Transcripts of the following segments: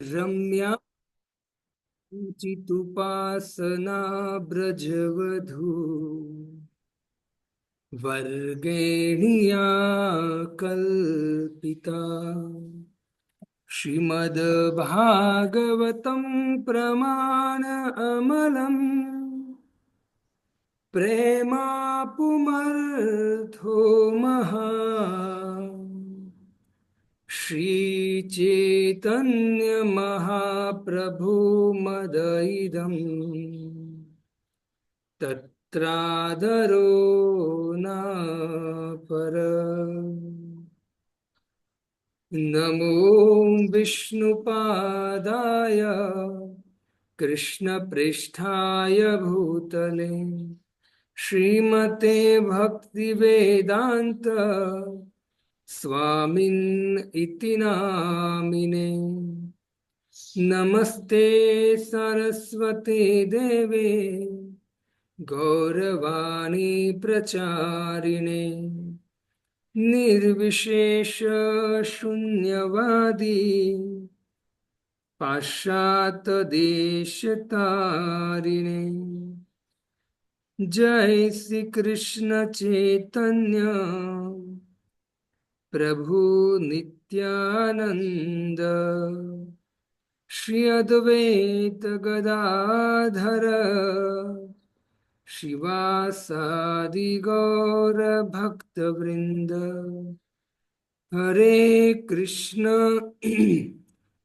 रम्या चितुपासना ब्रजवधू वर्गेणिया कल्पिता। श्रीमद्भागवतं प्रमाण अमलम् प्रेमापुमर्थो महा। श्रीचैतन्य महाप्रभु मदइदम् तत्रादरो न पर। नमो विष्णुपादाय कृष्णपृष्ठाय भूतले श्रीमते भक्तिवेदांत स्वामिन् इति नामिने। नमस्ते सरस्वते देवे गौरवाणी प्रचारिणे निर्विशेष शून्यवादी पाश्चात्य देशतारिणे। जय श्री कृष्ण चैतन्य प्रभु नित्यानंद श्री अद्वैत गदाधर शिवासादि गौर भक्त वृंद। हरे कृष्ण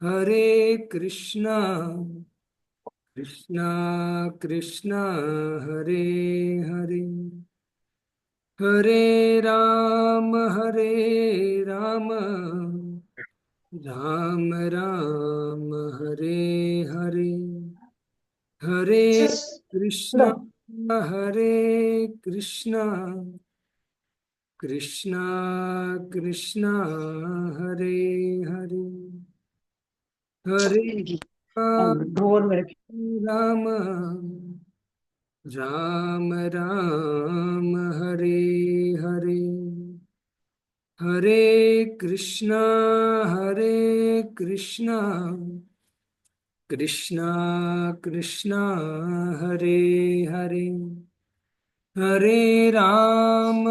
हरे कृष्ण कृष्ण कृष्ण हरे हरे हरे राम राम राम हरे हरे। हरे कृष्ण हरे कृष्ण कृष्ण कृष्ण हरे हरे। हरे राम राम राम हरे हरे। हरे कृष्ण कृष्ण कृष्ण हरे हरे। हरे राम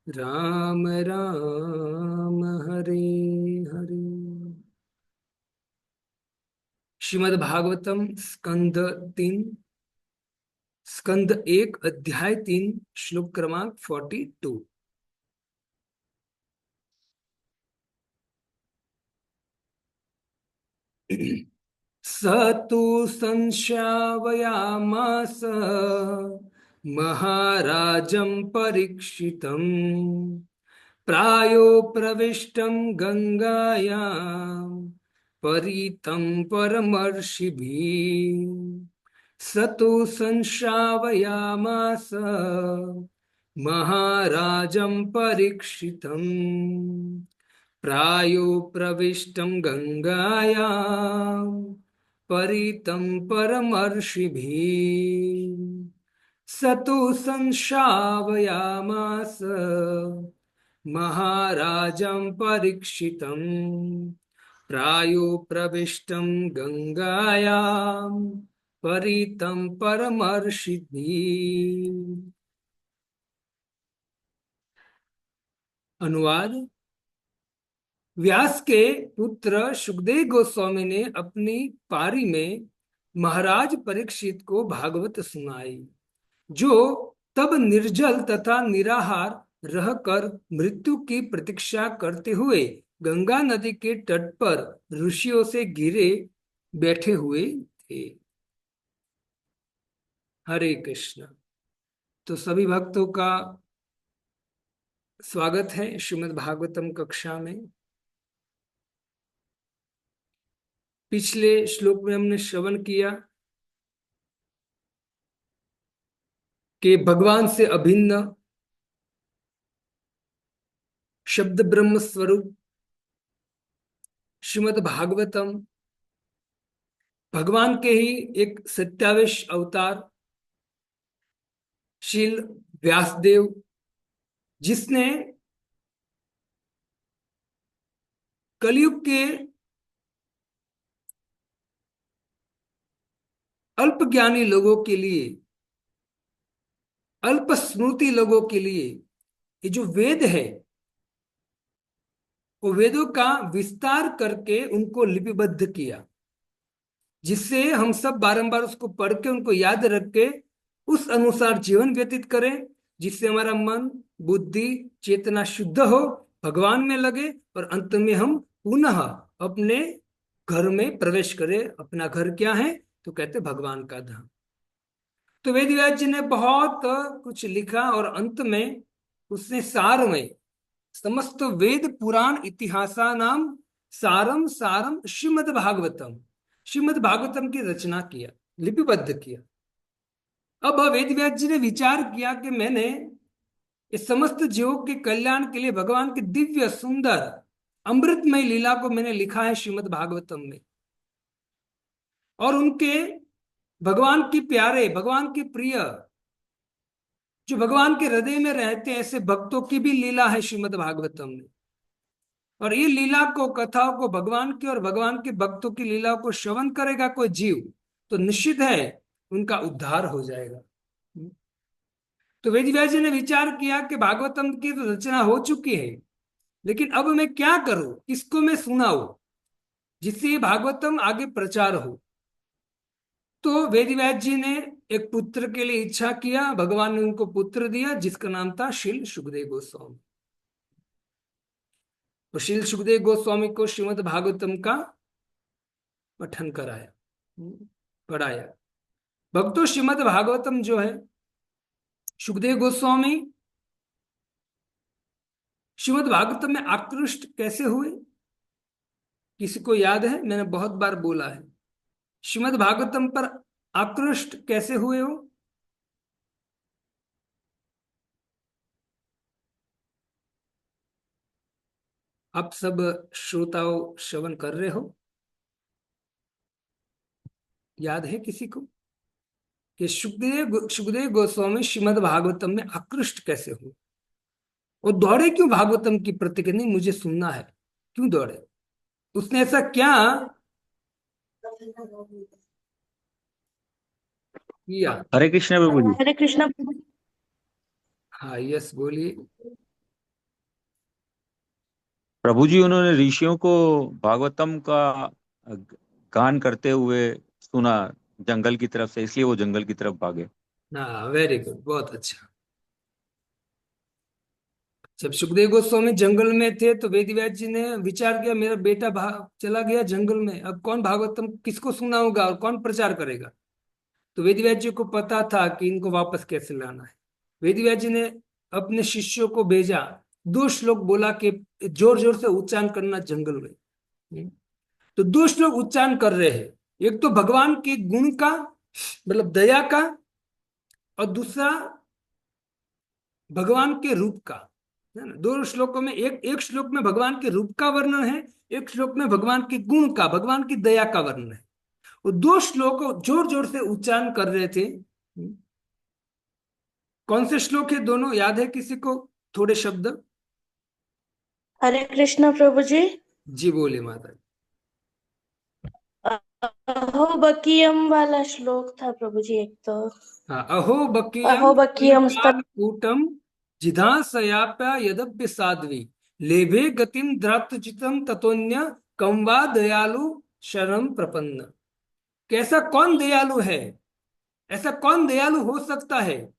राम राम हरे हरे। श्रीमद् भागवतम स्कंद 3 स्कंद 1 अध्याय 3 श्लोक क्रमांक 42। स तु संश्रावयामास महाराजं परीक्षितम् प्रायो प्रविष्टं गंगायां परीतं परमर्षिभिः। स तु संश्रावयामास महाराजं परीक्षितम् प्रायो प्रविष्टं गंगायां परीतं परमर्षिभिः। स तु संश्रावयामास महाराजं परीक्षितम् प्रायो प्रविष्टं गंगायां परीतं परमर्षिभिः। अनुवाद। व्यास के पुत्र सुखदेव गोस्वामी ने अपनी पारी में महाराज परीक्षित को भागवत सुनाई, जो तब निर्जल तथा निराहार रहकर मृत्यु की प्रतीक्षा करते हुए गंगा नदी के तट पर ऋषियों से घिरे बैठे हुए थे। हरे कृष्ण। तो सभी भक्तों का स्वागत है श्रीमद् भागवतम कक्षा में। पिछले श्लोक में हमने श्रवण किया कि भगवान से अभिन्न शब्द ब्रह्म स्वरूप श्रीमद् भागवतम भगवान के ही एक सत्यावेश अवतार शील व्यासदेव, जिसने कलयुग के अल्प ज्ञानी लोगों के लिए, अल्प स्मृति लोगों के लिए ये जो वेद है, वो वेदों का विस्तार करके उनको लिपिबद्ध किया, जिससे हम सब बारंबार उसको पढ़ के उनको याद रख के उस अनुसार जीवन व्यतीत करें, जिससे हमारा मन, बुद्धि, चेतना शुद्ध हो, भगवान में लगे, और अंत में हम पुनः अपने घर में प्रवेश करें। अपना घर क्या है? तो कहते भगवान का धाम। तो वेद व्यास जी ने बहुत कुछ लिखा, और अंत में उसने सार में समस्त वेद पुराण इतिहासा नाम सारम सारम श्रीमद् भागवतम, श्रीमद् भागवतम की रचना किया, लिपिबद्ध किया। अब वेद व्यास जी ने विचार किया कि मैंने इस समस्त जीवों के कल्याण के लिए भगवान की दिव्य सुंदर अमृतमय लीला को मैंने लिखा है श्रीमद् भागवतम में, और उनके भगवान की प्यारे, भगवान के प्रिय, जो भगवान के हृदय में रहते हैं, ऐसे भक्तों की भी लीला है श्रीमद् भागवतम में। और ये लीला को, कथाओं को, भगवान की और भगवान के भक्तों की लीला को श्रवण करेगा कोई जीव, तो निश्चित है उनका उद्धार हो जाएगा। तो वेद व्यास जी ने विचार किया कि भागवतम की तो रचना हो चुकी है, लेकिन अब मैं क्या करूं, किसको मैं सुनाऊं जिससे ये भागवतम आगे प्रचार हो। तो वेद व्यास जी ने एक पुत्र के लिए इच्छा किया, भगवान ने उनको पुत्र दिया जिसका नाम था शील सुखदेव गोस्वामी। तो शील सुखदेव गोस्वामी को श्रीमद् भागवतम का पठन कराया, पढ़ाया। भक्तों, श्रीमद् भागवतम जो है, सुखदेव गोस्वामी श्रीमद् भागवतम में आकृष्ट कैसे हुए? किसी को याद है? मैंने बहुत बार बोला है, श्रीमद् भागवतम पर आकृष्ट कैसे हुए हो? आप सब श्रोताओं श्रवण कर रहे हो? याद है किसी को कि सुखदेव गोस्वामी श्रीमद् भागवतम में आकृष्ट कैसे हुए, और दौड़े क्यों भागवतम की प्रति? नहीं, मुझे सुनना है, क्यों दौड़े? उसने ऐसा क्या किया? हरे कृष्ण प्रभु जी। हरे कृष्णा। हाँ, यस, बोलिए। प्रभु जी, उन्होंने ऋषियों को भागवतम का गान करते हुए सुना जंगल की तरफ से, इसलिए वो जंगल की तरफ भागे। हाँ, वेरी गुड, बहुत अच्छा। जब सुखदेव गोस्वामी जंगल में थे तो वेद व्यास जी ने विचार किया, मेरा बेटा चला गया जंगल में, अब कौन भागवतम किसको सुनाऊंगा और कौन प्रचार करेगा? तो वेद व्यास जी को पता था कि इनको वापस कैसे लाना है। वेद व्यास जी ने अपने शिष्यों को भेजा, 2 श्लोक बोला कि जोर जोर से उच्चारण करना जंगल में। तो 2 श्लोक उच्चारण कर रहे हैं, एक तो भगवान के गुण का, मतलब दया का, और दूसरा भगवान के रूप का, है ना। 2 श्लोकों में, एक एक श्लोक में भगवान के रूप का वर्णन है, एक श्लोक में भगवान के गुण का, भगवान की दया का वर्णन है। वो 2 श्लोक जोर जोर से उच्चारण कर रहे थे। कौन से श्लोक है दोनों? याद है किसी को? थोड़े शब्द। हरे कृष्णा प्रभु जी। जी बोले माता। अहो बकीयम वाला श्लोक था प्रभु जी एक तो। हाँ, अहो बकीयम अहो बकीयम कूटम जिधासयाप्या यदप्य साध्वी लेभे गतिम द्रातचितम ततोन्य कम वा दयालु शरणं प्रपन्न। कैसा कौन दयालु है? ऐसा कौन दयालु हो सकता है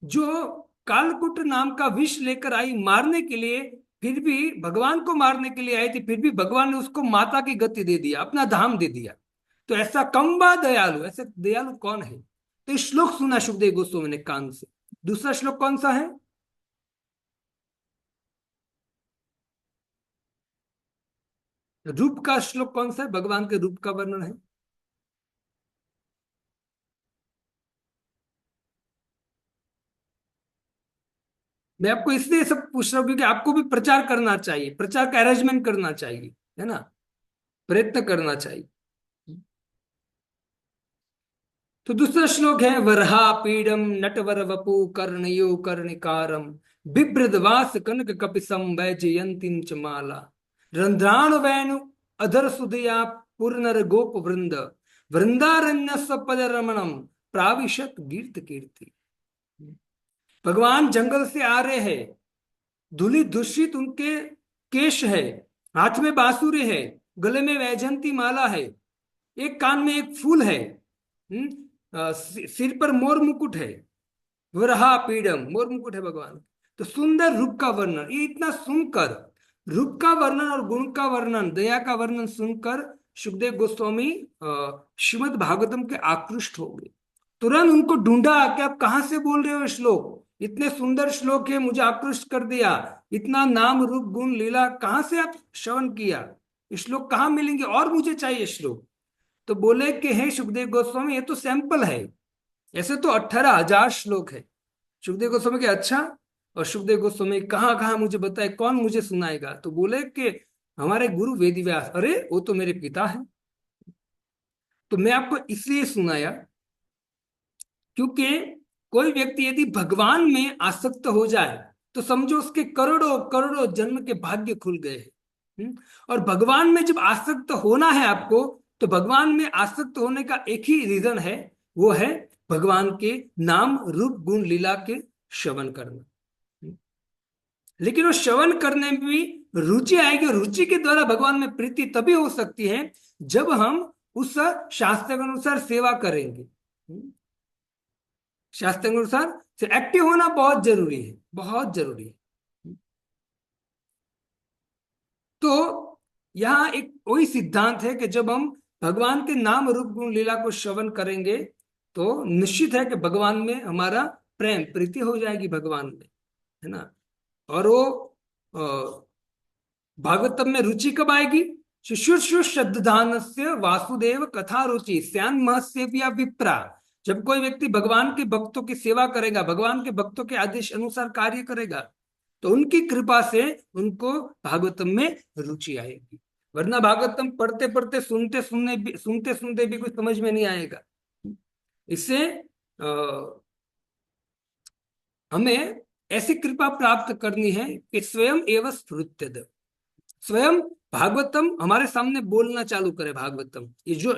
जो कालकूट नाम का विष लेकर आई मारने के लिए, फिर भी भगवान को मारने के लिए आई थी, फिर भी भगवान ने उसको माता की गति दे दिया, अपना धाम दे दिया। तो ऐसा कम्बा दयालु, ऐसे दयालु कौन है? तो इस श्लोक सुना सुखदेव गोस्वामी ने कान से। दूसरा श्लोक कौन सा है? रूप का श्लोक कौन सा है? भगवान के रूप का वर्णन है। मैं आपको इसलिए सब पूछ रहा हूं क्योंकि आपको भी प्रचार करना चाहिए, प्रचार का अरेंजमेंट करना चाहिए, है ना, प्रयत्न करना चाहिए। तो दूसरा श्लोक है, वरहा पीडम नटवर वपु कर्णयो कर्णिकारम बिभ्रद वास कनक कपिसम वैजयंतीम च माला रंध्राण वेणु अधर सुदया पूर्णर गोप वृंद वृंदारण्य सपद रमणम प्राविशत कीर्त कीर्ति। भगवान जंगल से आ रहे हैं, धूलि दूषित उनके केश है, हाथ में बांसुरी है, गले में वैजंती माला है, एक कान में एक फूल है, सिर पर मोर मुकुट है, वरहा पीडम, मोर मुकुट है भगवान। तो सुंदर रूप का वर्णन, ये इतना सुनकर, रूप का वर्णन और गुण का वर्णन, दया का वर्णन सुनकर सुखदेव गोस्वामी श्रीमद् भागवतम के आकृष्ट हो गए। तुरंत उनको ढूंढा कि आप कहाँ से बोल रहे हो श्लोक, इतने सुंदर श्लोक है, मुझे आकृष्ट कर दिया, इतना नाम रूप गुण लीला कहाँ से आप श्रवण किया, श्लोक कहाँ मिलेंगे, और मुझे चाहिए श्लोक। तो बोले कि हे सुखदेव गोस्वामी, ये तो सैंपल है, ऐसे तो 18,000 श्लोक है। सुखदेव गोस्वामी के अच्छा, और सुखदेव गोस्वामी कहाँ कहाँ मुझे बताए, कौन मुझे सुनाएगा। तो बोले कि हमारे गुरु वेदव्यास। अरे वो तो मेरे पिता है। तो मैं आपको इसलिए सुनाया क्योंकि कोई व्यक्ति यदि भगवान में आसक्त हो जाए तो समझो उसके करोड़ों करोड़ों जन्म के भाग्य खुल गए हैं। और भगवान में जब आसक्त होना है आपको, तो भगवान में आसक्त होने का एक ही रीजन है, वो है भगवान के नाम रूप गुण लीला के श्रवण करना। लेकिन वो श्रवण करने में भी रुचि आएगी, और रुचि के द्वारा भगवान में प्रीति तभी हो सकती है जब हम उस शास्त्र के अनुसार सेवा करेंगे। शास्त्र के अनुसार एक्टिव होना बहुत जरूरी है, बहुत जरूरी है। तो यहाँ एक वही सिद्धांत है कि जब हम भगवान के नाम रूप गुण लीला को श्रवण करेंगे तो निश्चित है कि भगवान में हमारा प्रेम प्रीति हो जाएगी भगवान में, है ना। और वो भागवतम में रुचि कब आएगी? शिशुषु श्रद्धानस्य वासुदेव कथा रुचि स्यान महसेव्या विप्रा। जब कोई व्यक्ति भगवान के भक्तों की सेवा करेगा, भगवान के भक्तों के आदेश अनुसार कार्य करेगा, तो उनकी कृपा से उनको भागवतम में रुचि आएगी। वरना भागवतम पढ़ते पढ़ते सुनते सुनते भी कुछ समझ में नहीं आएगा। इससे हमें ऐसी कृपा प्राप्त करनी है कि स्वयं एवं स्फुरत्यद, स्वयं भागवतम हमारे सामने बोलना चालू करे। भागवतम ये जो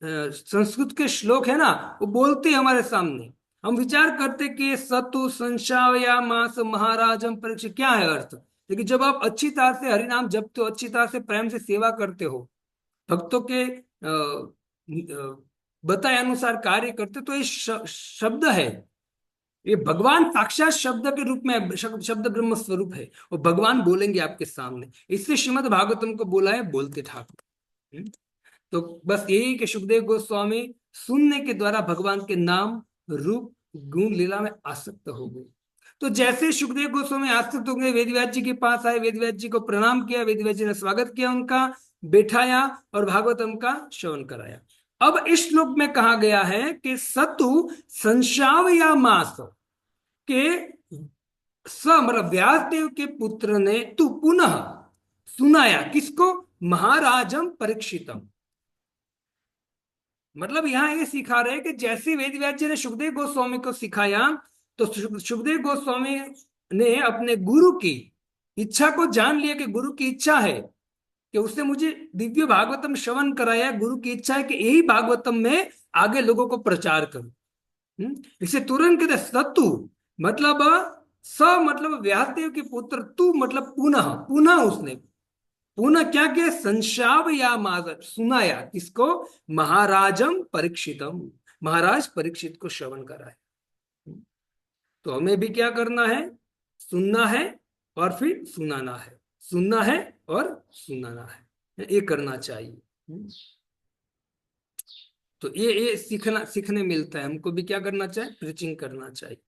संस्कृत के श्लोक है ना, वो बोलते हमारे सामने। हम विचार करते कि सतु संशावया मास महाराजम परीक्षा क्या है अर्थ, लेकिन जब आप अच्छी तरह से हरिनाम जपते हो, अच्छी तरह से प्रेम से सेवा करते हो, भक्तों के बताए अनुसार कार्य करते, तो ये शब्द है, ये भगवान साक्षात शब्द के रूप में, शब्द ब्रह्म स्वरूप है, और भगवान बोलेंगे आपके सामने। इससे श्रीमद् भागवतम को बोला है बोलते ठाकुर। तो बस यही कि सुखदेव गोस्वामी सुनने के द्वारा भगवान के नाम रूप गुण लीला में आसक्त हो गए। तो जैसे सुखदेव गोस्वामी आसक्त हो गए, वेदव्यास जी के पास आए, वेदव्यास जी को प्रणाम किया, वेदव्यास जी ने स्वागत किया उनका, बैठाया और भागवतम का श्रवण कराया। अब इस श्लोक में कहा गया है कि सतु संशावया मास के मतलब व्यासदेव के पुत्र ने तू पुनः सुनाया, किसको? महाराजम परीक्षितम। मतलब यहां ये सिखा रहे हैं कि जैसे वेदव्यास जी ने सुखदेव गोस्वामी को सिखाया, तो सुखदेव गोस्वामी ने अपने गुरु की इच्छा को जान लिया कि गुरु की इच्छा है कि उसने मुझे दिव्य भागवतम श्रवण कराया। गुरु की इच्छा है कि यही भागवतम में आगे लोगों को प्रचार करूं। इसे तुरंत कहते सतु मतलब स मतलब व्यासदेव के पुत्र, तू मतलब पुनः, पुनः उसने पुनः क्या किया? संशाव या माजर सुनाया, किसको? महाराजम परीक्षितम, महाराज परीक्षित को श्रवण कराया। तो हमें भी क्या करना है? सुनना है और फिर सुनाना है, सुनना है और सुनाना है, ये करना चाहिए। तो ये सीखने मिलता है। हमको भी क्या करना चाहिए? प्रीचिंग करना चाहिए।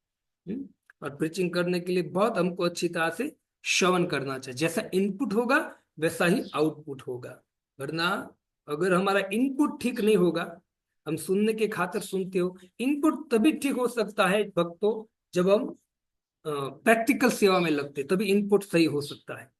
और प्रीचिंग करने के लिए बहुत हमको अच्छी तरह से श्रवण करना चाहिए। जैसा इनपुट होगा वैसा ही आउटपुट होगा। वरना अगर हमारा इनपुट ठीक नहीं होगा, हम सुनने के खातिर सुनते हो, इनपुट तभी ठीक हो सकता है भक्तों जब हम प्रैक्टिकल सेवा में लगते, तभी इनपुट सही हो सकता है।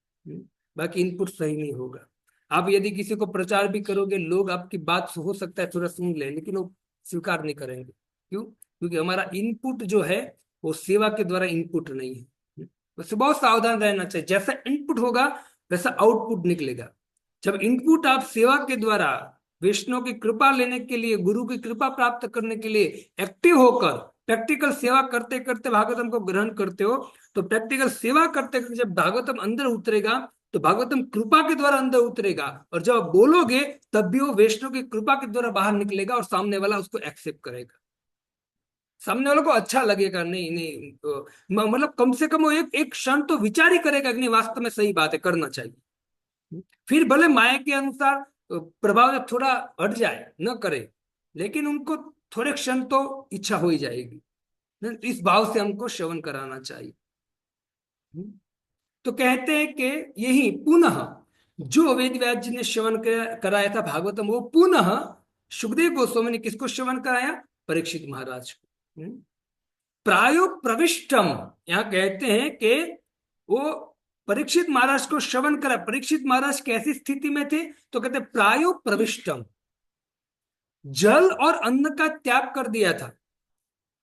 बाकी इनपुट सही नहीं होगा। आप यदि किसी को प्रचार भी करोगे, लोग आपकी बात हो सकता है थोड़ा सुन ले, लेकिन वो स्वीकार नहीं करेंगे। क्यों? क्योंकि हमारा इनपुट जो है वो सेवा के द्वारा इनपुट नहीं है। उससे बहुत सावधान रहना चाहिए। जैसा इनपुट होगा वैसा आउटपुट निकलेगा। जब इनपुट आप सेवा के द्वारा वैष्णव की कृपा लेने के लिए, गुरु की कृपा प्राप्त करने के लिए एक्टिव होकर प्रैक्टिकल सेवा करते करते भागवतम को ग्रहण करते हो, तो प्रैक्टिकल सेवा करते करते जब भागवतम अंदर उतरेगा तो भागवतम कृपा के द्वारा अंदर उतरेगा, और जब आप बोलोगे तब भी वो वैष्णव की कृपा के द्वारा बाहर निकलेगा और सामने वाला उसको एक्सेप्ट करेगा। सामने वालों को अच्छा लगेगा, नहीं नहीं मतलब कम से कम वो एक क्षण तो विचार ही करेगा कि नहीं वास्तव में सही बात है, करना चाहिए। फिर भले माया के अनुसार प्रभाव जब थोड़ा हट जाए न करे, लेकिन उनको थोड़े क्षण तो इच्छा हो ही जाएगी। इस भाव से हमको श्रवण कराना चाहिए। तो कहते हैं कि यही पुनः जो वेद व्यास जी ने श्रवण कराया था भागवतम, वो पुनः सुखदेव गोस्वामी ने किसको श्रवण कराया? परीक्षित महाराज को। प्रायो प्रविष्टम, यहां कहते हैं कि वो परीक्षित महाराज को श्रवण करा। परीक्षित महाराज कैसी स्थिति में थे? तो कहते प्रायो प्रविष्टम, जल और अन्न का त्याग कर दिया था,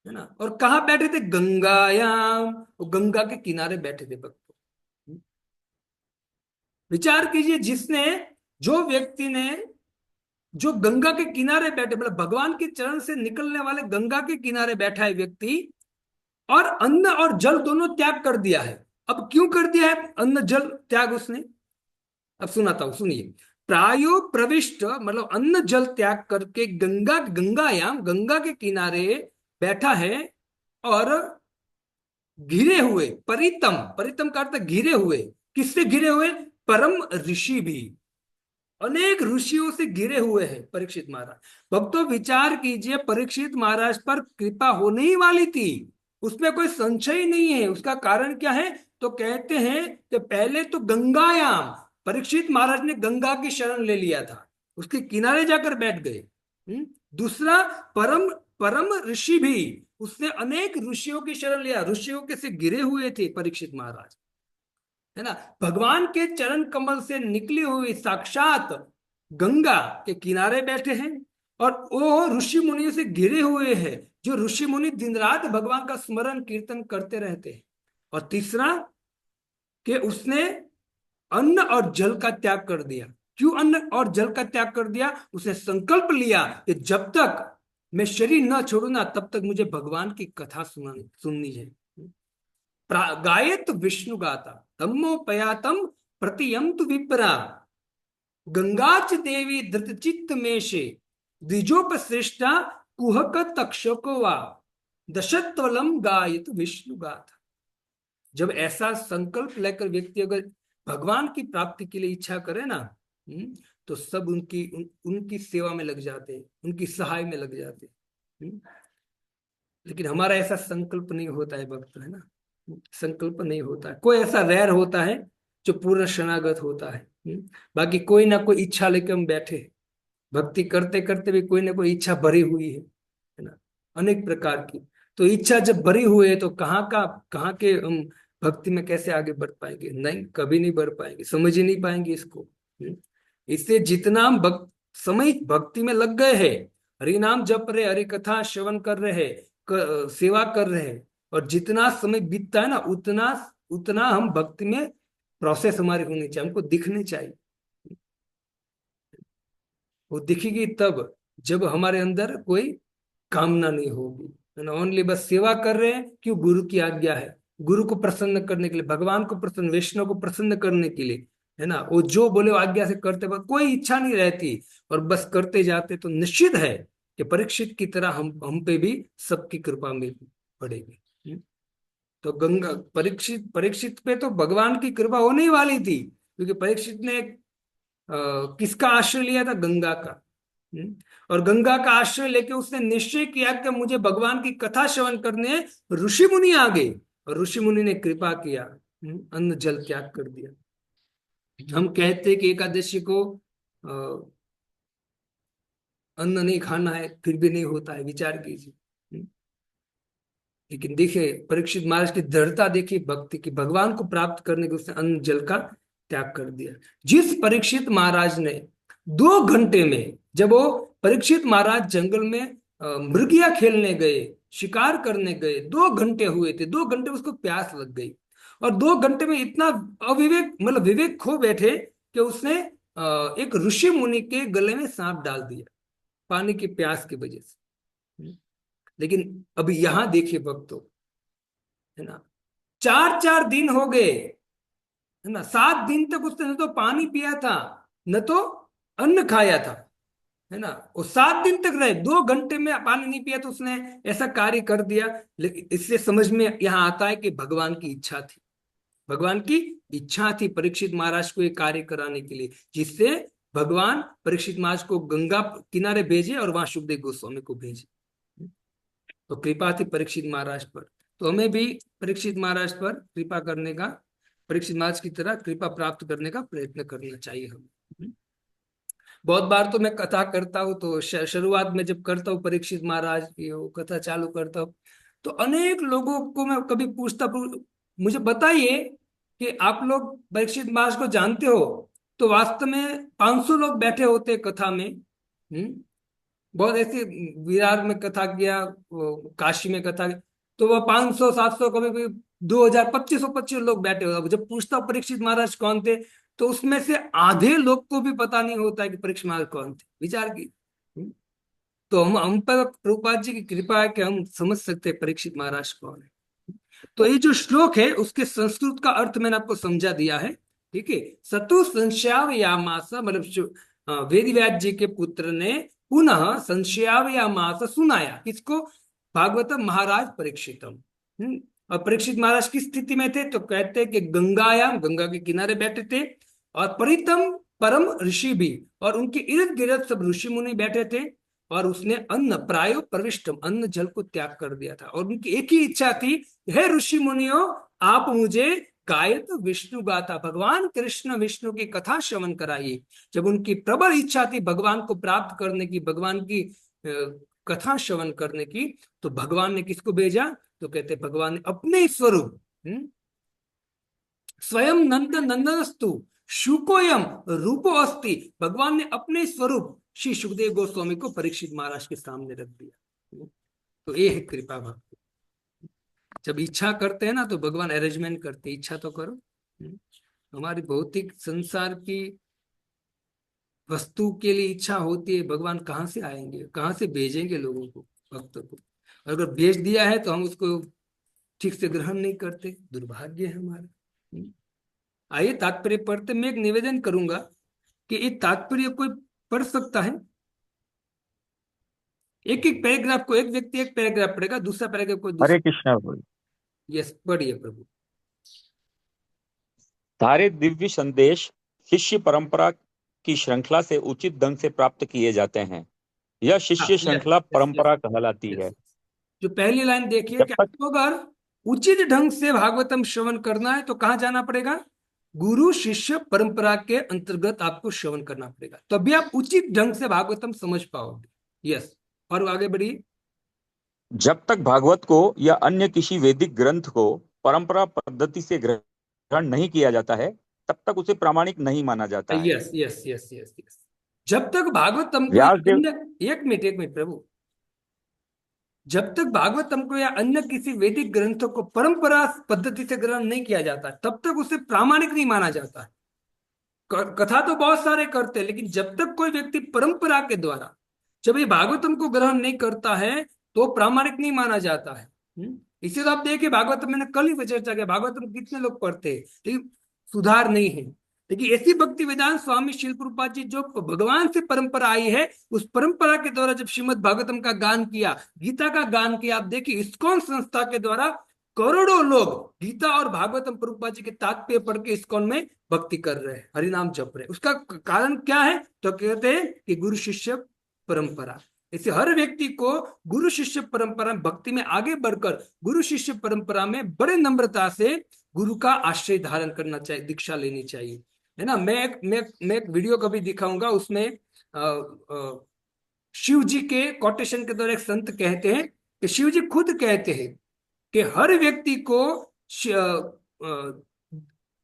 है ना। और कहां बैठे थे? गंगायाम, वो गंगा के किनारे बैठे थे भक्त। विचार कीजिए, जो व्यक्ति ने जो गंगा के किनारे बैठे, मतलब भगवान के चरण से निकलने वाले गंगा के किनारे बैठा है व्यक्ति, और अन्न और जल दोनों त्याग कर दिया है। अब क्यों कर दिया है अन्न जल त्याग उसने? अब सुनाता हूं, सुनिए। प्रायो प्रविष्ट मतलब अन्न जल त्याग करके गंगायाम, गंगा के किनारे बैठा है, और घिरे हुए, परितम, परितम का अर्थ घिरे हुए। किससे घिरे हुए? परम ऋषि भी, अनेक ऋषियों से घिरे हुए हैं परीक्षित महाराज। भक्तों विचार कीजिए, परीक्षित महाराज पर कृपा होने ही वाली थी, उसमें कोई संशय नहीं है। उसका कारण क्या है? तो कहते हैं कि पहले तो गंगायाम, परीक्षित महाराज ने गंगा की शरण ले लिया था, उसके किनारे जाकर बैठ गए। दूसरा, परम परम ऋषि भी, उसने अनेक ऋषियों की शरण लिया, ऋषियों के से घिरे हुए थे परीक्षित महाराज, है ना। भगवान के चरण कमल से निकली हुई साक्षात गंगा के किनारे बैठे हैं, और वो ऋषि मुनियों से घिरे हुए हैं, जो ऋषि मुनि दिन रात भगवान का स्मरण कीर्तन करते रहते हैं। और तीसरा कि उसने अन्न और जल का त्याग कर दिया। क्यों अन्न और जल का त्याग कर दिया? उसने संकल्प लिया कि जब तक मैं शरीर न छोड़ू ना, तब तक मुझे भगवान की कथा सुननी है। गायत विष्णु गाता धम्मोपयातम प्रतियंतु विप्रा, गंगाच देवी धृतचित्त मेषे द्विजोपश्रेष्ठा कुहक तक्षको वा दशत्वलम गायत विष्णु गाथा। जब ऐसा संकल्प लेकर व्यक्ति अगर भगवान की प्राप्ति के लिए इच्छा करे ना, तो सब उनकी सेवा में लग जाते हैं, उनकी सहाय में लग जाते हैं। लेकिन हमारा ऐसा संकल्प नहीं होता है भक्त, है ना। संकल्प नहीं होता है। कोई ऐसा रेयर होता है जो पूर्ण शरणागत होता है। बाकी कोई ना कोई इच्छा लेकर हम बैठे, भक्ति करते करते भी कोई ना कोई इच्छा भरी हुई है ना, अनेक प्रकार की। तो इच्छा जब भरी हुई है तो कहाँ के हम भक्ति में कैसे आगे बढ़ पाएंगे? नहीं, कभी नहीं बढ़ पाएंगे, समझ ही नहीं पाएंगे इसको। इससे जितना हम समय भक्ति में लग गए हैं, हरि नाम जप रहे, हरि कथा श्रवण कर रहे हैं, सेवा कर रहे हैं, और जितना समय बीतता है ना, उतना उतना हम भक्ति में प्रोसेस हमारी होनी चाहिए, हमको दिखनी चाहिए। वो दिखेगी तब जब हमारे अंदर कोई कामना नहीं होगी, है ना। ओनली बस सेवा कर रहे हैं, क्यों? गुरु की आज्ञा है, गुरु को प्रसन्न करने के लिए, भगवान को प्रसन्न, वैष्णव को प्रसन्न करने के लिए, है ना। वो जो बोले वो आज्ञा से करते, बस कोई इच्छा नहीं रहती, और बस करते जाते। तो निश्चित है कि परीक्षित की तरह हम पे भी सबकी कृपा मिल पड़ेगी। तो गंगा परीक्षित पे तो भगवान की कृपा होने ही वाली थी, क्योंकि परीक्षित ने किसका आश्रय लिया था? गंगा का। और गंगा का आश्रय लेके उसने निश्चय किया कि मुझे भगवान की कथा श्रवण करने। ऋषि मुनि आ गए, और ऋषि मुनि ने कृपा किया, अन्न जल त्याग कर दिया। हम कहते कि एकादशी को अन्न नहीं खाना है, फिर भी नहीं होता है, विचार कीजिए। लेकिन देखिए परीक्षित महाराज की दृढ़ता, देखिए भक्ति की, भगवान को प्राप्त करने के उसने अन्न जल का त्याग कर दिया। जिस परीक्षित महाराज ने 2 घंटे में, जब वो परीक्षित महाराज जंगल में मृगिया खेलने गए, शिकार करने गए, 2 घंटे हुए थे, 2 घंटे उसको प्यास लग गई, और 2 घंटे में इतना अविवेक मतलब विवेक खो बैठे कि उसने एक ऋषि मुनि के गले में सांप डाल दिया पानी की प्यास की वजह से। लेकिन अभी यहां देखिए भक्तों, है ना, 4-4 दिन हो गए, है ना, 7 दिन तक उसने न तो पानी पिया था न तो अन्न खाया था, है ना, वो 7 दिन तक रहे, 2 घंटे में पानी नहीं पिया तो उसने ऐसा कार्य कर दिया। लेकिन इससे समझ में यहाँ आता है कि भगवान की इच्छा थी, भगवान की इच्छा थी परीक्षित महाराज को ये कार्य कराने के लिए, जिससे भगवान परीक्षित महाराज को गंगा किनारे भेजे और वहां सुखदेव गोस्वामी को भेजे। तो कृपा थी परीक्षित महाराज पर, तो हमें भी परीक्षित महाराज पर कृपा करने का, परीक्षित महाराज की तरह कृपा प्राप्त करने का प्रयत्न करना चाहिए हमें। बहुत बार तो मैं कथा करता हूँ, तो शुरुआत में जब करता हूँ परीक्षित महाराज की वो कथा चालू करता हूँ, तो अनेक लोगों को मैं कभी मुझे बताइए कि आप लोग परीक्षित महाराज को जानते हो? तो वास्तव में 500 लोग बैठे होते कथा में। बहुत ऐसे विरार में कथा किया, काशी में कथा किया, तो वह 500-700 कभी कभी 2000 2500 लोग बैठे होते। जब पूछता हूँ परीक्षित महाराज कौन थे, तो उसमें से आधे लोग को भी पता नहीं होता है कि परीक्षित महाराज कौन थे। विचार की। तो हम पर प्रभुपाद जी की कृपा है कि हम समझ सकते हैं परीक्षित महाराज कौन है। तो ये जो श्लोक है उसके संस्कृत का अर्थ मैंने आपको समझा दिया है, ठीक है। सतु संशयावयामास, मतलब वेदव्यास जी के पुत्र ने पुनः संशयावयामास सुनाया, किसको? भागवतम महाराज परीक्षितम। और परीक्षित महाराज की स्थिति में थे, तो कहते हैं कि गंगायाम, गंगा के किनारे बैठे थे, और परितम परम ऋषि भी, और उनके इर्द गिर्द सब ऋषि मुनि बैठे थे, और उसने अन्न प्रायो प्रविष्टम, अन्न जल को त्याग कर दिया था, और उनकी एक ही इच्छा थी, हे ऋषि मुनियों, आप मुझे गायत विष्णु गाथा, भगवान कृष्ण विष्णु की कथा श्रवण कराइए। जब उनकी प्रबल इच्छा थी भगवान को प्राप्त करने की, भगवान की कथा श्रवण करने की, तो भगवान ने किसको भेजा? तो कहते भगवान ने अपने स्वरूप, स्वयं नंद नंदनस्तु शुकोयम रूपो अस्ति, भगवान ने अपने स्वरूप श्री सुखदेव गोस्वामी को परीक्षित महाराज के सामने रख दिया। तो ये है कृपा भक्ति। जब इच्छा करते हैं ना तो भगवान अरेंजमेंट करते, इच्छा तो करो। हमारी भौतिक संसार की वस्तु के लिए इच्छा होती है, भगवान कहाँ से आएंगे, कहाँ से भेजेंगे लोगों को, भक्तों को? और अगर भेज दिया है तो हम उसको ठीक से ग्रहण नहीं करते, दुर्भाग्य है हमारा। आइए तात्पर्य पढ़ते। मैं एक निवेदन करूंगा कि ये तात्पर्य कोई पढ़ सकता है, एक एक पैराग्राफ को एक व्यक्ति एक पैराग्राफ पढ़ेगा, दूसरा पैराग्राफ को हरे दूसरा। कृष्णा बोल। यस, पढ़िए प्रभु। सारे दिव्य संदेश शिष्य परंपरा की श्रृंखला से उचित ढंग से प्राप्त किए जाते हैं। यह शिष्य यस श्रृंखला यस यस परंपरा कहलाती है। यस। जो पहली लाइन देखिए जब कि तक आपको अगर उचित ढंग से भागवतम श्रवण करना है तो कहाँ जाना पड़ेगा? गुरु शिष्य परंपरा के अंतर्गत आपको श्रवण करना पड़ेगा, तभी आप उचित ढंग से भागवतम समझ पाओगे। यस, और आगे बढ़िए। जब तक भागवत को या अन्य किसी वैदिक ग्रंथ को परंपरा पद्धति से ग्रहण नहीं किया जाता है, तब तक उसे प्रामाणिक नहीं माना जाता है। Yes yes yes yes yes. जब तक भागवतम को या व्यासदेव अन्य, एक मिनट प्रभु, जब तक भागवतम को या अन्य किसी वैदिक ग्रंथों को परंपरा पद्धति से ग्रहण नहीं किया जाता, तब तक उसे प्रामाणिक नहीं माना जाता है। कथा तो बहुत सारे करते हैं, लेकिन जब तक कोई व्यक्ति परंपरा के द्वारा जब ये भागवतम को ग्रहण नहीं करता है तो प्रामाणिक नहीं माना जाता है। इसे तो आप देखिए, भागवतम मैंने कल ही चर्चा किया, भागवतम कितने लोग पढ़ते हैं लेकिन सुधार नहीं है। लेकिन ऐसी भक्ति वेदांत स्वामी शिल प्रभुपाद जी जो भगवान से परंपरा आई है, उस परंपरा के द्वारा जब श्रीमद् भागवतम का गान किया, गीता का गान किया, आप देखिए इस्कॉन संस्था के द्वारा करोड़ों लोग गीता और भागवतम प्रभुपाद जी के तात्पर्य पढ़ के इस्कॉन में भक्ति कर रहे हैं, हरिनाम जप रहे हैं। उसका कारण क्या है? तो कहते हैं कि गुरु शिष्य परंपरा। इसे हर व्यक्ति को गुरु शिष्य परंपरा भक्ति में आगे बढ़कर गुरु शिष्य परंपरा में बड़े नम्रता से गुरु का आश्रय धारण करना चाहिए, दीक्षा लेनी चाहिए, है ना। मैं एक वीडियो कभी दिखाऊंगा, उसमें शिव जी के कोटेशन के द्वारा एक संत कहते हैं कि शिव जी खुद कहते हैं कि हर व्यक्ति को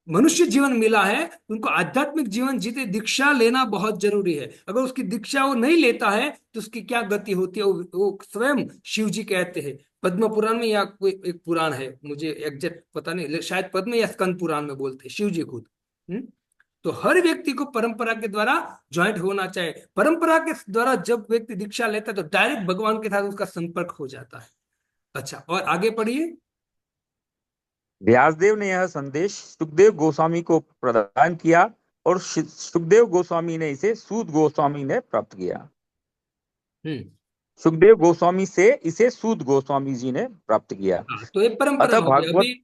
मनुष्य जीवन मिला है, उनको आध्यात्मिक जीवन जीते दीक्षा लेना बहुत जरूरी है। अगर उसकी दीक्षा वो नहीं लेता है तो उसकी क्या गति होती है, वो स्वयं शिव जी कहते हैं पद्म पुराण में, या कोई एक पुराण है मुझे एग्जैक्ट पता नहीं, शायद पद्म या स्कंद पुराण में बोलते हैं शिव जी खुद। तो हर व्यक्ति को परंपरा के द्वारा ज्वाइंट होना चाहिए। परंपरा के द्वारा जब व्यक्ति दीक्षा लेता है तो डायरेक्ट भगवान के साथ उसका संपर्क हो जाता है। अच्छा, और आगे पढ़िए। व्यासदेव ने यह संदेश सुखदेव गोस्वामी को प्रदान किया और सुखदेव गोस्वामी ने इसे सूत गोस्वामी ने प्राप्त किया। हम्म सुखदेव गोस्वामी से इसे सूत गोस्वामी जी ने प्राप्त किया। हाँ, तो एक परंपरा अतः हो गई। भागवत, अभी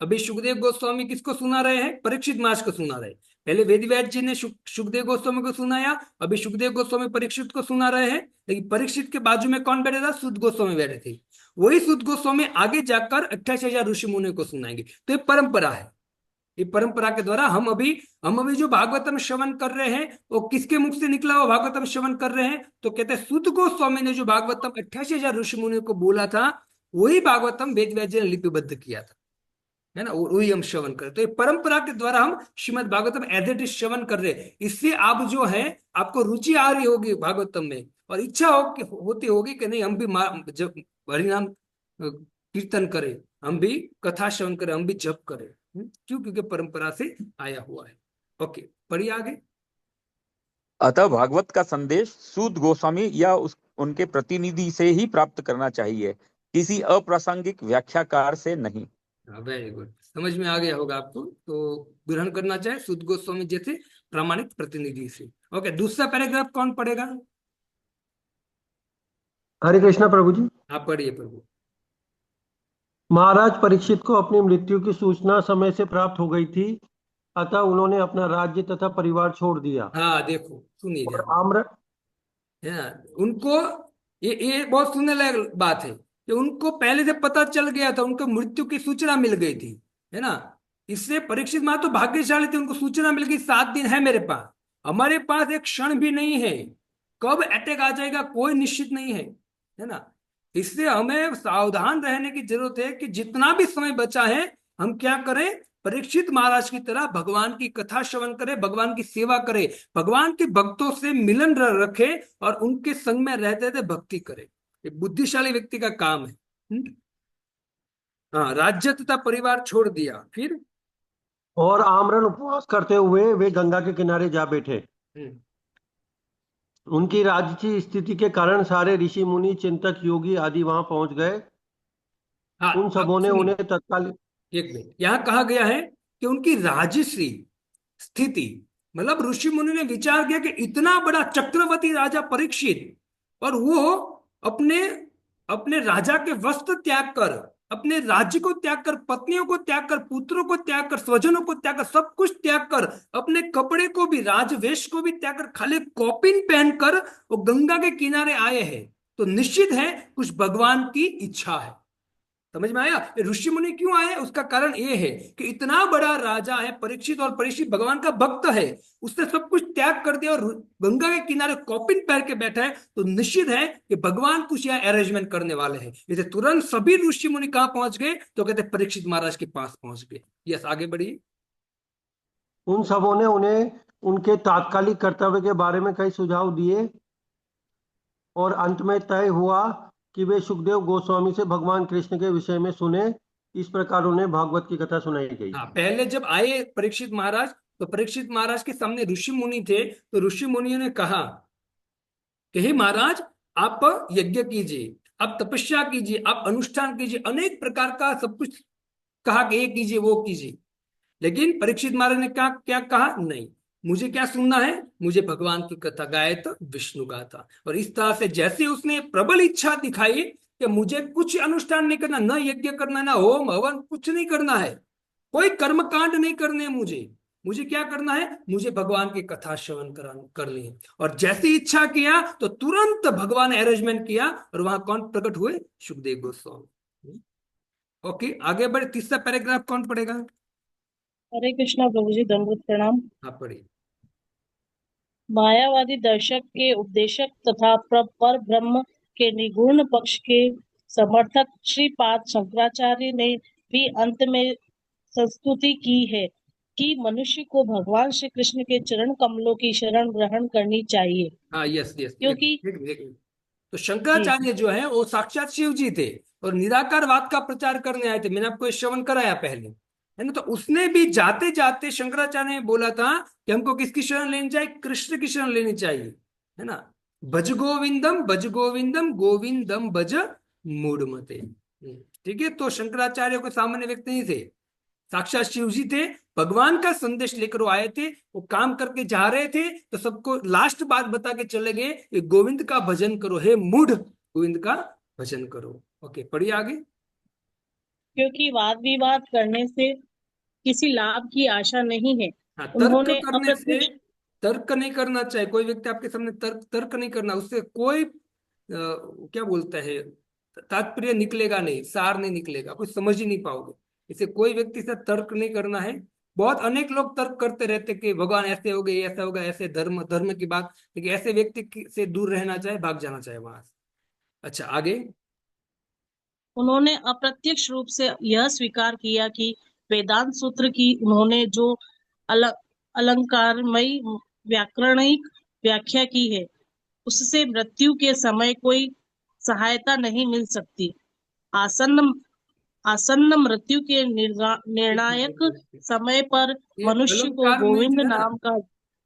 अभी सुखदेव गोस्वामी किसको सुना रहे हैं? परीक्षित महाराज को सुना रहे हैं। पहले वेदव्यास जी ने सुखदेव गोस्वामी को सुनाया, अभी सुखदेव गोस्वामी परीक्षित को सुना रहे हैं। लेकिन परीक्षित के बाजू में कौन बैठे था? सूत गोस्वामी बैठे थे। वही सूत गोस्वामी आगे जाकर 28,000 ऋषि मुनियों को सुनाएंगे। तो ये परंपरा है। ये परंपरा के द्वारा हम अभी जो भागवतम श्रवण कर रहे हैं वो किसके मुख से निकला हुआ भागवतम श्रवण कर रहे हैं? तो कहते हैं सूत गोस्वामी ने जो भागवतम 88,000 ऋषि मुनियों को बोला था, वही भागवतम वेद व्यास जी ने लिपिबद्ध किया था, है ना, वही हम श्रवण करें। तो ये परंपरा के द्वारा हम Shrimad Bhagavatam as it is श्रवण कर रहे हैं। इससे आप जो है आपको रुचि आ रही होगी भागवतम में, और इच्छा होती होगी कि नहीं हम भी जब हरिनाम कीर्तन करें, हम भी कथा श्रवण करें, हम भी जप करें। क्यों? क्योंकि परंपरा से आया हुआ है। ओके, पढ़िए आगे। अतः भागवत का संदेश सूत गोस्वामी या उनके प्रतिनिधि से ही प्राप्त करना चाहिए, किसी अप्रासंगिक व्याख्याकार से नहीं। वेरी गुड, समझ में आ गया होगा आपको। तो ग्रहण करना चाहे सूत गोस्वामी जैसे प्रामाणिक प्रतिनिधि से। ओके, दूसरा पैराग्राफ कौन पढ़ेगा? हरे कृष्णा प्रभु जी। आप पढ़िए प्रभु। महाराज परीक्षित को अपनी मृत्यु की सूचना समय से प्राप्त हो गई थी, अतः उन्होंने अपना राज्य तथा परिवार छोड़ दिया हाँ देखो, सुनिए और ध्यान, आम्र है ना। उनको ये बहुत सुनने लायक बात है कि उनको पहले से पता चल गया था, उनको मृत्यु की सूचना मिल गई थी, है ना। इससे परीक्षित मां तो भाग्यशाली थे, उनको सूचना मिल गई 7 दिन है मेरे पास। हमारे पास एक क्षण भी नहीं है, कब अटैक आ जाएगा कोई निश्चित नहीं है ना। इससे हमें सावधान रहने की जरूरत है कि जितना भी समय बचा है हम क्या करें? परीक्षित महाराज की तरह भगवान की कथा श्रवण करें, भगवान की सेवा करें, भगवान के भक्तों से मिलन रखें और उनके संग में रहते थे भक्ति करें। ये बुद्धिशाली व्यक्ति का काम है। हाँ, राज्य तथा परिवार छोड़ दिया, फिर और आमरण उपवास करते हुए वे गंगा के किनारे जा बैठे। उनकी राजसी स्थिति के कारण सारे ऋषि मुनि, चिंतक, योगी आदि वहां पहुंच गए। हाँ, उन सबों ने सुनिए उन्हें तत्काल एक मिनट, यहाँ कहा गया है कि उनकी राजश्री स्थिति, मतलब ऋषि मुनि ने विचार किया कि इतना बड़ा चक्रवर्ती राजा परीक्षित, और वो अपने अपने राजा के वस्त्र त्याग कर, अपने राज्य को त्याग कर, पत्नियों को त्याग कर, पुत्रों को त्याग कर, स्वजनों को त्याग कर, सब कुछ त्याग कर, अपने कपड़े को भी, राजवेश को भी त्याग कर, खाली कौपिन पहनकर वो गंगा के किनारे आए हैं। तो निश्चित है कुछ भगवान की इच्छा है। समझ में आया? ऋषि मुनि क्यों आए? उसका कारण ये है कि इतना बड़ा राजा है परीक्षित, और परीक्षित भगवान का भक्त है, उसने सब कुछ त्याग कर दिया और गंगा के किनारे कॉपिन पैर के बैठा है। तो निश्चित है कि भगवान कुछ यहाँ अरेंजमेंट करने वाले हैं। जैसे तुरंत सभी ऋषि मुनि कहां पहुंच गए? तो कहते परीक्षित महाराज के पास पहुंच गए। यस, आगे बढ़िए। उन सबों ने उन्हें उनके तात्कालिक कर्तव्य के बारे में कई सुझाव दिए और अंत में तय हुआ कि वे सुखदेव गोस्वामी से भगवान कृष्ण के विषय में सुने। इस प्रकार उन्हें भागवत की कथा सुनाई गई। हाँ, पहले जब आए परीक्षित महाराज, तो परीक्षित महाराज के सामने ऋषि मुनि थे। तो ऋषि मुनियों ने कहा कि हे महाराज, आप यज्ञ कीजिए, आप तपस्या कीजिए, आप अनुष्ठान कीजिए, अनेक प्रकार का सब कुछ कहा कि ये कीजिए वो कीजिए। लेकिन परीक्षित महाराज ने क्या क्या कहा? नहीं, मुझे क्या सुनना है? मुझे भगवान की कथा, गायत विष्णु गाथा। और इस तरह से जैसे उसने प्रबल इच्छा दिखाई कि मुझे कुछ अनुष्ठान नहीं करना, न यज्ञ करना, ना होम हवन, कुछ नहीं करना है, कोई कर्मकांड नहीं करने हैं मुझे मुझे क्या करना है? मुझे भगवान की कथा श्रवण करनी है। और जैसी इच्छा किया तो तुरंत भगवान ने अरेंजमेंट किया, और वहां कौन प्रकट हुए? सुखदेव गोस्वामी। ओके, आगे बढ़े। तीसरा पैराग्राफ कौन पढ़ेगा? हरे कृष्णा प्रभु जी, दंडवत प्रणाम। आप पढ़िए। मायावादी दर्शक के उपदेशक तथा पर ब्रह्म के निगुण पक्ष के समर्थक श्रीपाद शंकराचार्य ने भी अंत में संस्तुति की है। कि मनुष्य को भगवान श्री कृष्ण के चरण कमलों की शरण ग्रहण करनी चाहिए, हाँ, यस यस, क्योंकि तो जी शंकराचार्य जो है वो साक्षात शिव जी थे और निराकारवाद का प्रचार करने आए थे। मैंने आपको ये श्रवण कराया पहले, है ना। तो उसने भी जाते जाते शंकराचार्य ने बोला था कि हमको किसकी शरण लेनी चाहिए? कृष्ण की शरण लेनी चाहिए, है ना। भज गोविंदम गोविंदम भज मूढ़मते। ठीक है, तो शंकराचार्य कोई सामान्य व्यक्ति नहीं थे, साक्षात शिव जी थे। भगवान का संदेश लेकर वो आए थे, वो काम करके जा रहे थे तो सबको लास्ट बात बता के चले गए कि गोविंद का भजन करो, हे मूढ़, गोविंद का भजन करो। ओके, पढ़िए आगे। क्योंकि वाद विवाद करने से किसी लाभ की आशा नहीं है। हाँ, तर्क उन्होंने करने से, अप्रत्यक्ष तर्क नहीं करना चाहिए। कोई व्यक्ति आपके सामने तर्क नहीं करना, उससे कोई क्या बोलता है, तात्पर्य निकलेगा नहीं, सार नहीं निकलेगा, कुछ समझ ही नहीं पाओगे। इसे कोई व्यक्ति से तर्क नहीं करना है। बहुत अनेक लोग तर्क करते रहते कि भगवान ऐसे हो गए, ऐसा होगा, ऐसे धर्म धर्म की बात, लेकिन ऐसे से दूर रहना चाहिए, भाग जाना चाहिए वहां से। अच्छा, आगे। उन्होंने अप्रत्यक्ष रूप से यह स्वीकार किया कि वेदांत सूत्र की उन्होंने जो अलंकारमयी व्याकरणिक व्याख्या की है, उससे मृत्यु के समय कोई सहायता नहीं मिल सकती। आसन्न आसन्न मृत्यु के निर्णायक समय पर ये मनुष्य को अलंकार में गोविंद जो है ना, नाम का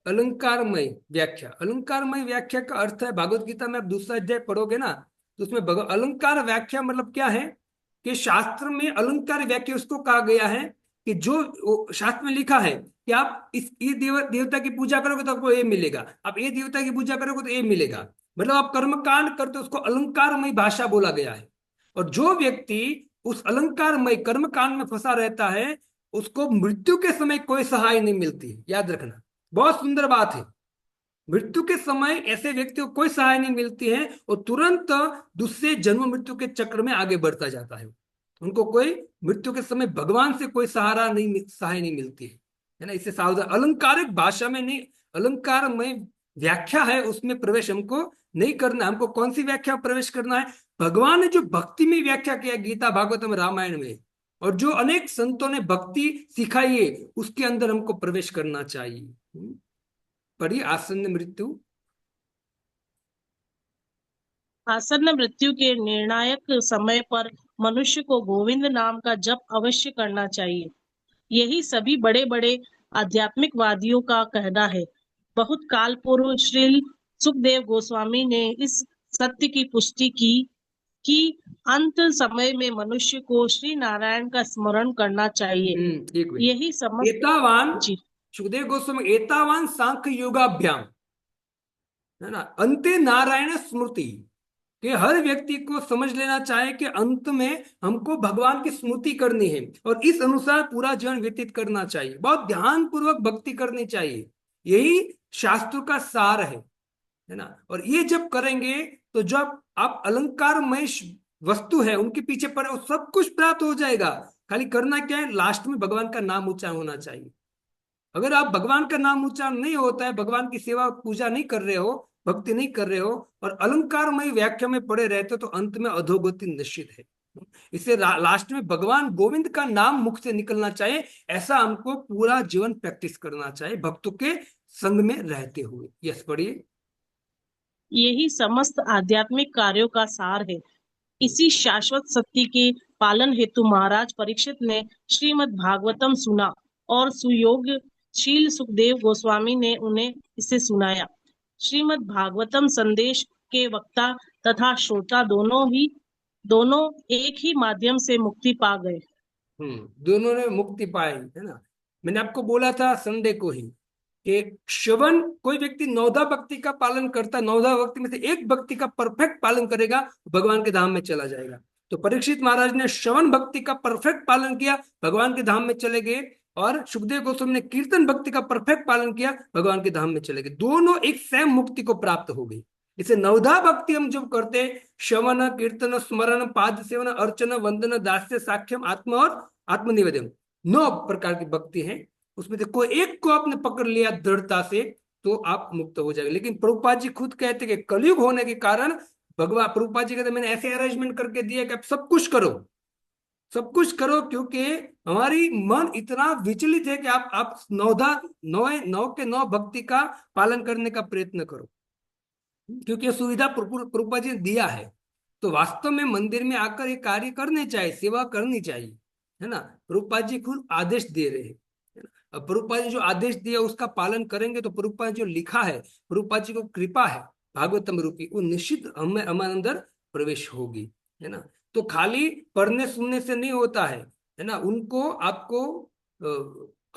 अलंकारमय व्याख्या, अलंकारमय व्याख्या का अर्थ है, भागवत गीता में आप दूसरा अध्याय पढ़ोगे ना, तो उसमें अलंकार व्याख्या मतलब क्या है कि शास्त्र में अलंकार व्याख्या उसको कहा गया है कि जो शास्त्र में लिखा है कि आप इस ये देवता की पूजा करोगे तो आपको ये मिलेगा, आप ये देवता की पूजा करोगे तो ये मिलेगा, मतलब आप कर्मकांड करते हो, उसको अलंकारमय भाषा बोला गया है। और जो व्यक्ति उस अलंकारमय कर्मकांड में फंसा रहता है, उसको मृत्यु के समय कोई सहाय नहीं मिलती, याद रखना। बहुत सुंदर बात है, मृत्यु के समय ऐसे व्यक्ति को कोई सहाय नहीं मिलती है और तुरंत दूसरे जन्म मृत्यु के चक्र में आगे बढ़ता जाता है। उनको कोई मृत्यु के समय भगवान से कोई सहाय नहीं मिलती है ना। इससे सावधान, अलंकारिक भाषा में नहीं, अलंकार में व्याख्या है उसमें प्रवेश हमको नहीं करना। हमको कौन सी व्याख्या में प्रवेश करना है? भगवान ने जो भक्ति में व्याख्या किया गीता भागवतम रामायण में, और जो अनेक संतों ने भक्ति सिखाई है, उसके अंदर हमको प्रवेश करना चाहिए। पढ़िए, आसन्न मृत्यु। आसन्न मृत्यु के निर्णायक समय पर मनुष्य को गोविंद नाम का जप अवश्य करना चाहिए। यही सभी बड़े बड़े आध्यात्मिकवादियों का कहना है। बहुत काल पूर्व श्री सुखदेव गोस्वामी ने इस सत्य की पुष्टि की कि अंत समय में मनुष्य को श्री नारायण का स्मरण करना चाहिए। एक मिनट। यही समस्त एतावान, जी सुखदेव गोस्वामी, एतावान सांख्य योगाभ्याम, है ना, अंते नारायण स्मृति, कि हर व्यक्ति को समझ लेना चाहे कि अंत में हमको भगवान की स्मृति करनी है और इस अनुसार पूरा जीवन व्यतीत करना चाहिए, बहुत ध्यान पूर्वक भक्ति करनी चाहिए। यही शास्त्र का सार है ना। और ये जब करेंगे तो जब आप अलंकारमय वस्तु है उनके पीछे पड़े, वो सब कुछ प्राप्त हो जाएगा। खाली करना क्या है, लास्ट में भगवान का नाम उच्चारण होना चाहिए। अगर आप भगवान का नाम उच्चारण नहीं होता है, भगवान की सेवा पूजा नहीं कर रहे हो, भक्ति नहीं कर रहे हो और अलंकारमय व्याख्या में पड़े रहते हो, तो अंत में अधोगति निश्चित है। इसे लास्ट में भगवान गोविंद का नाम मुख से निकलना चाहिए। ऐसा हमको पूरा जीवन प्रैक्टिस करना चाहिए भक्तों के संग में रहते हुए। यस, पढ़िए। यही समस्त आध्यात्मिक कार्यों का सार है। इसी शाश्वत सत्य के पालन हेतु महाराज परीक्षित ने श्रीमद् भागवतम सुना और सुयोगशील सुखदेव गोस्वामी ने उन्हें इसे सुनाया। श्रीमद् भागवतम संदेश के वक्ता तथा श्रोता दोनों एक ही माध्यम से मुक्ति पा गए। दोनों ने मुक्ति पाई, है ना। मैंने आपको बोला था संडे को ही कि श्रवण, कोई व्यक्ति 9 भक्ति का पालन करता, 9 भक्ति में से एक भक्ति का परफेक्ट पालन करेगा, भगवान के धाम में चला जाएगा। तो परीक्षित महाराज ने श्रवण भक्ति का परफेक्ट पालन किया, भगवान के धाम में चले गए, और सुखदेव गोस्वामी ने कीर्तन भक्ति का परफेक्ट पालन किया, भगवान के धाम में चले गए। दोनों एक सेम मुक्ति को प्राप्त हो गई। इसे 9 भक्ति हम जब करते, श्रवण कीर्तन स्मरण पाद सेवन अर्चन वंदन दास्य साक्ष्यम आत्मा और आत्मनिवेदन, 9 प्रकार की भक्ति है। उसमें से कोई एक को आपने पकड़ लिया दृढ़ता से तो आप मुक्त हो जाएंगे। लेकिन प्रभुपाद जी खुद कहते कि कलयुग होने के कारण भगवान, प्रभुपाद जी कहते मैंने ऐसे अरेंजमेंट करके दिया कि आप सब कुछ करो, सब कुछ करो, क्योंकि हमारी मन इतना विचलित है कि आप नौ के नौ भक्ति का पालन करने का प्रयत्न करो, क्योंकि ये सुविधा प्रभुपा जी ने दिया है। तो वास्तव में मंदिर में आकर ये कार्य करने चाहिए, सेवा करनी चाहिए, है ना। प्रभुपा जी खुद आदेश दे रहे हैं, है ना। अब प्रभुपा जी जो आदेश दिया उसका पालन करेंगे तो प्रभुपा जी जो लिखा है, प्रभुपा जी को कृपा है भागवतम रूपी, वो निश्चित हमें हमारे अंदर प्रवेश होगी, है ना। तो खाली पढ़ने सुनने से नहीं होता है ना। उनको आपको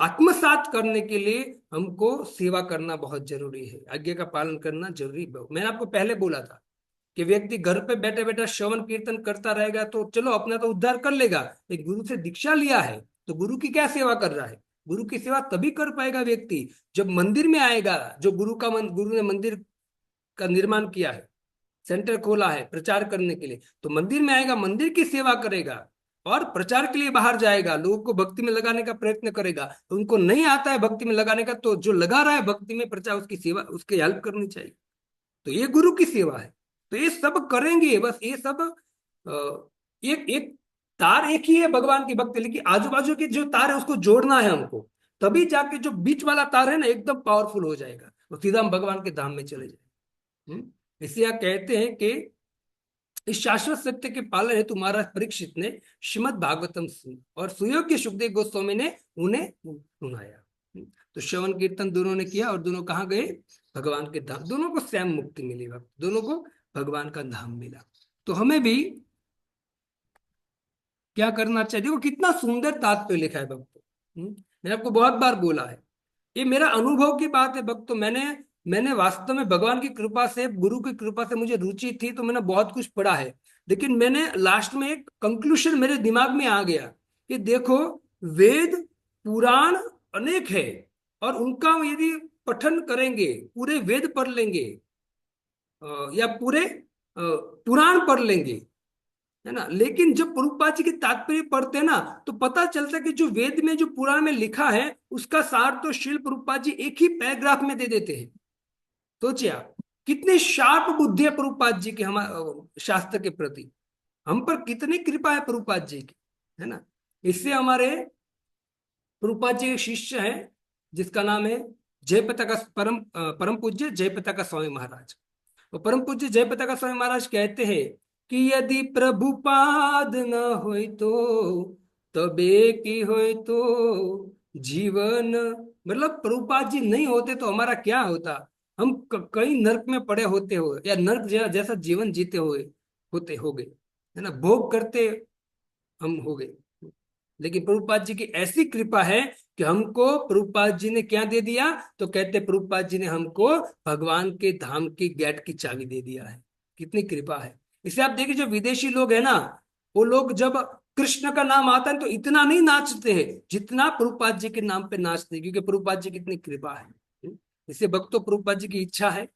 आत्मसात करने के लिए हमको सेवा करना बहुत जरूरी है, आज्ञा का पालन करना जरूरी। मैंने आपको पहले बोला था कि व्यक्ति घर पे बैठे बैठे श्रवण कीर्तन करता रहेगा तो चलो अपना तो उद्धार कर लेगा, एक गुरु से दीक्षा लिया है तो गुरु की क्या सेवा कर रहा है? गुरु की सेवा तभी कर पाएगा व्यक्ति जब मंदिर में आएगा। जो गुरु ने मंदिर का निर्माण किया है, सेंटर खोला है प्रचार करने के लिए, तो मंदिर में आएगा, मंदिर की सेवा करेगा और प्रचार के लिए बाहर जाएगा, लोगों को भक्ति में लगाने का प्रयत्न करेगा। तो उनको नहीं आता है भक्ति में लगाने का, तो जो लगा रहा है भक्ति में प्रचार, उसकी सेवा, उसकी हेल्प करनी चाहिए। तो ये गुरु की सेवा है। तो ये सब करेंगे, बस ये सब एक एक तार एक ही है भगवान की भक्ति, लेकिन आजू बाजू के जो तार है उसको जोड़ना है हमको, तभी जाके जो बीच वाला तार है ना एकदम पावरफुल हो जाएगा, तो सीधा हम भगवान के धाम में चले जाएंगे। इसलिए आप कहते हैं कि इस शाश्वत सत्य के पालन हेतु महाराज परीक्षित ने श्रीमद् भागवतम सुना और सुयोग्य सुखदेव गोस्वामी ने उन्हें सुनाया। तो श्रवण कीर्तन दोनों ने किया और दोनों कहाँ गए? भगवान के धाम। दोनों को स्वयं मुक्ति मिली, दोनों को भगवान का धाम मिला। तो हमें भी क्या करना चाहिए? देखो कितना सुंदर तात्पर्य लिखा है भक्तों। मैंने आपको बहुत बार बोला है, ये मेरा अनुभव की बात है भक्तों। मैंने वास्तव में भगवान की कृपा से, गुरु की कृपा से मुझे रुचि थी तो मैंने बहुत कुछ पढ़ा है, लेकिन मैंने लास्ट में एक कंक्लूजन मेरे दिमाग में आ गया कि देखो वेद पुराण अनेक है और उनका यदि पठन करेंगे, पूरे वेद पढ़ लेंगे या पूरे पुराण पढ़ लेंगे, है ना, लेकिन जब प्रभुपाद जी के तात्पर्य पढ़ते हैं ना तो पता चलता है कि जो वेद में, जो पुराण में लिखा है उसका सार तो श्रील प्रभुपाद जी एक ही पैराग्राफ में दे देते हैं। सोचिए आप, कितने शार्प बुद्धि है प्रभुपाद जी के हमारे शास्त्र के प्रति, हम पर कितनी कृपा है प्रभुपाद जी की, है ना। इससे हमारे प्रभुपाद जी के शिष्य हैं जिसका नाम है जयप्रताप का परम पूज्य जयप्रताप का स्वामी महाराज। तो परम पूज्य जयप्रताप का स्वामी महाराज कहते हैं कि यदि प्रभुपाद न होय तो तबे की होय तो जीवन, मतलब प्रभुपाद जी नहीं होते तो हमारा क्या होता? हम कई नरक में पड़े होते हो या नरक जैसा जीवन जीते हुए होते हो गए, है ना, भोग करते हम हो गए। लेकिन प्रभुपाद जी की ऐसी कृपा है कि हमको प्रभुपाद जी ने क्या दे दिया? तो कहते प्रभुपाद जी ने हमको भगवान के धाम की गेट की चाबी दे दिया है। कितनी कृपा है। इसलिए आप देखिए जो विदेशी लोग है ना, वो लोग जब कृष्ण का नाम आता है तो इतना नहीं नाचते हैं जितना प्रभुपाद जी के नाम पे नाचते हैं, क्योंकि प्रभुपाद जी की इतनी कृपा है। इससे भक्तों प्रभुपाद जी की इच्छा है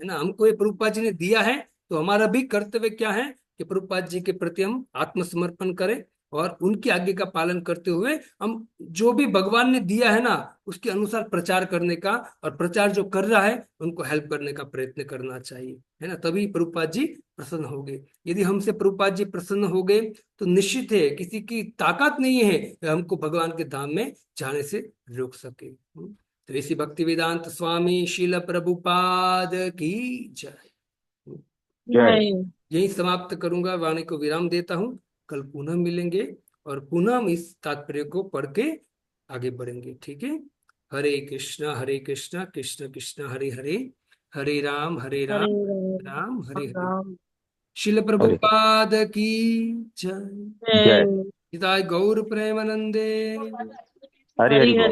ना, हमको ये प्रभुपाद जी ने दिया है, तो हमारा भी कर्तव्य क्या है कि प्रभुपाद जी के प्रति हम आत्मसमर्पण करें और उनकी आज्ञा का पालन करते हुए हम जो भी भगवान ने दिया है ना उसके अनुसार प्रचार करने का, और प्रचार जो कर रहा है उनको हेल्प करने का प्रयत्न करना चाहिए, है ना। तभी प्रभुपाद जी प्रसन्न हो गए। यदि हमसे प्रभुपाद जी प्रसन्न हो गए तो निश्चित है किसी की ताकत नहीं है कि हमको भगवान के धाम में जाने से रोक सके। तो इसी भक्ति वेदांत स्वामी शील प्रभुपाद की जय। जय। यही समाप्त करूंगा, वाणी को विराम देता हूँ। कल पुनः मिलेंगे और पुनः हम इस तात्पर्य को पढ़ के आगे बढ़ेंगे, ठीक है। हरे कृष्णा कृष्ण कृष्ण हरे हरे, हरे राम हरे राम हरे हरे। राम। शिल हरे प्रभुपाद की जय। जय। जय। हिताय गौर प्रेमानंदे। हरि हरि हरि बोल। हरि।